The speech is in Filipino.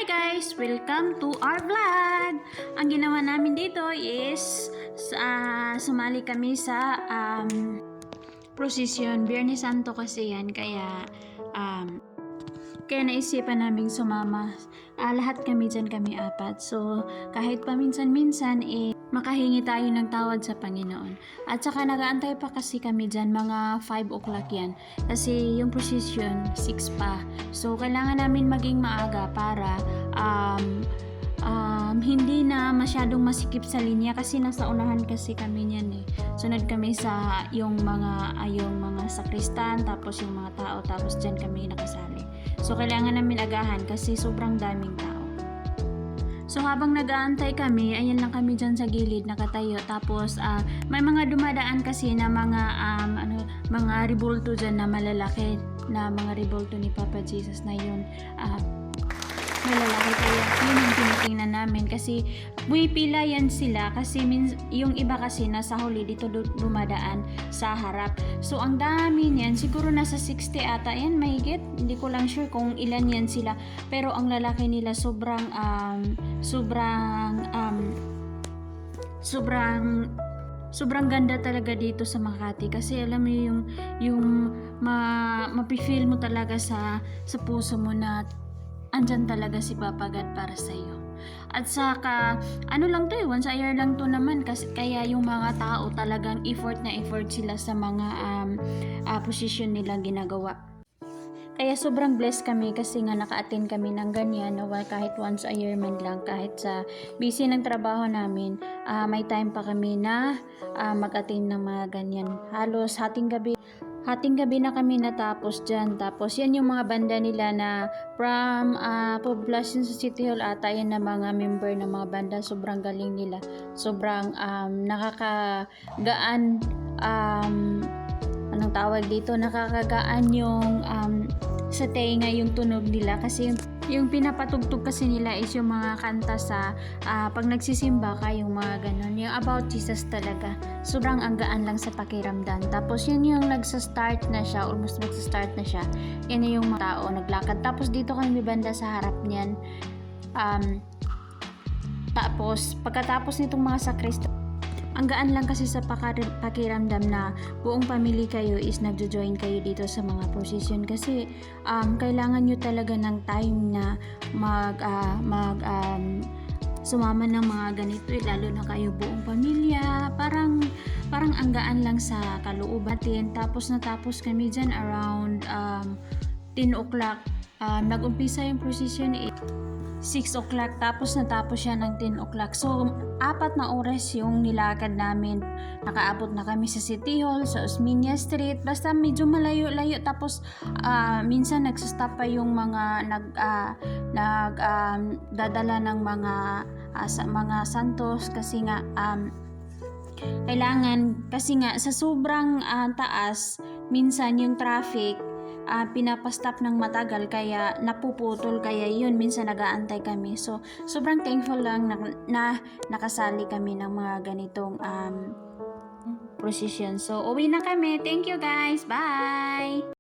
Hi guys! Welcome to our vlog! Ang ginawa namin dito is sumali kami sa prosesyon. Biyernes Santo kasi yan, kaya naisipan naming sumama. Lahat kami dyan, kami apat. So, kahit paminsan-minsan, makahingi tayo ng tawad sa Panginoon. At saka nagaantay pa kasi kami dyan, mga 5 o'clock yan. Kasi yung prosesyon, 6 pa. So, kailangan namin maging maaga para hindi na masyadong masikip sa linya kasi nasa unahan kasi kami niyan eh. Sunod kami sa yung mga sakristan, tapos yung mga tao, tapos dyan kami nakasali. So kailangan namin agahan kasi sobrang daming tao. So habang nag-aantay kami, ayan lang kami dyan sa gilid nakatayo. Tapos may mga dumadaan kasi na mga rebulto dyan na malalaki, na mga rebulto ni Papa Jesus na yun. Malalaki, kaya yun yung tinitingnan namin kasi pumipila yan sila kasi yung iba kasi nasa huli dito dumadaan sa harap. So ang dami niyan, siguro nasa 60 ata yan, mahigit, hindi ko lang sure kung ilan yan sila, pero ang lalaki nila sobrang ganda talaga dito sa Makati kasi alam mo yung mapifeel mo talaga sa puso mo na andyan talaga si Papa God para sa iyo. At saka lang to once a year lang to naman kasi kaya yung mga tao talagang effort sila sa mga position nilang ginagawa. Kaya sobrang blessed kami kasi nga naka-attend kami ng ganyan, kahit once a year man lang, kahit sa busy ng trabaho namin, may time pa kami na mag-attend ng mga ganyan. Halos hating gabi na kami natapos dyan. Tapos yan yung mga banda nila na from poblasyon sa City Hall ata, yan na mga member ng mga banda. Sobrang galing nila, sobrang nakakagaan, anong tawag dito, nakakagaan yung sa tenga yung tunog nila kasi yung pinapatugtog kasi nila is yung mga kanta sa pag nagsisimba ka, yung mga ganon, yung about Jesus talaga. Sobrang anggaan lang sa pakiramdam. Tapos yun yung nagsa-start na siya, almost nagsa-start na siya. Yan yung mga tao naglakad. Tapos dito kami banda sa harap niyan. Tapos pagkatapos nitong mga sakristan, ang gaan lang kasi sa pakiramdam na buong pamilya kayo is nagjo-join kayo dito sa mga prosesyon kasi kailangan nyo talaga ng time na sumama ng mga ganito, lalo na kayo buong pamilya. Parang ang gaan lang sa kalooban. Tapos natapos kami dyan around 10 o'clock. Nag-umpisa yung prosesyon 6 o'clock, tapos natapos siya ng 10 o'clock. So, 4 na oras yung nilakad namin. Nakaabot na kami sa City Hall, sa Osmeña Street, basta medyo malayo-layo. Tapos, minsan nagsastop pa yung mga dadala ng mga santos kasi nga, kailangan, kasi nga sa sobrang taas, minsan yung traffic, pinapastop ng matagal kaya napuputol, kaya yun minsan nag-aantay kami. So sobrang thankful lang na nakasali kami ng mga ganitong procession. So uwi na kami. Thank you guys, bye.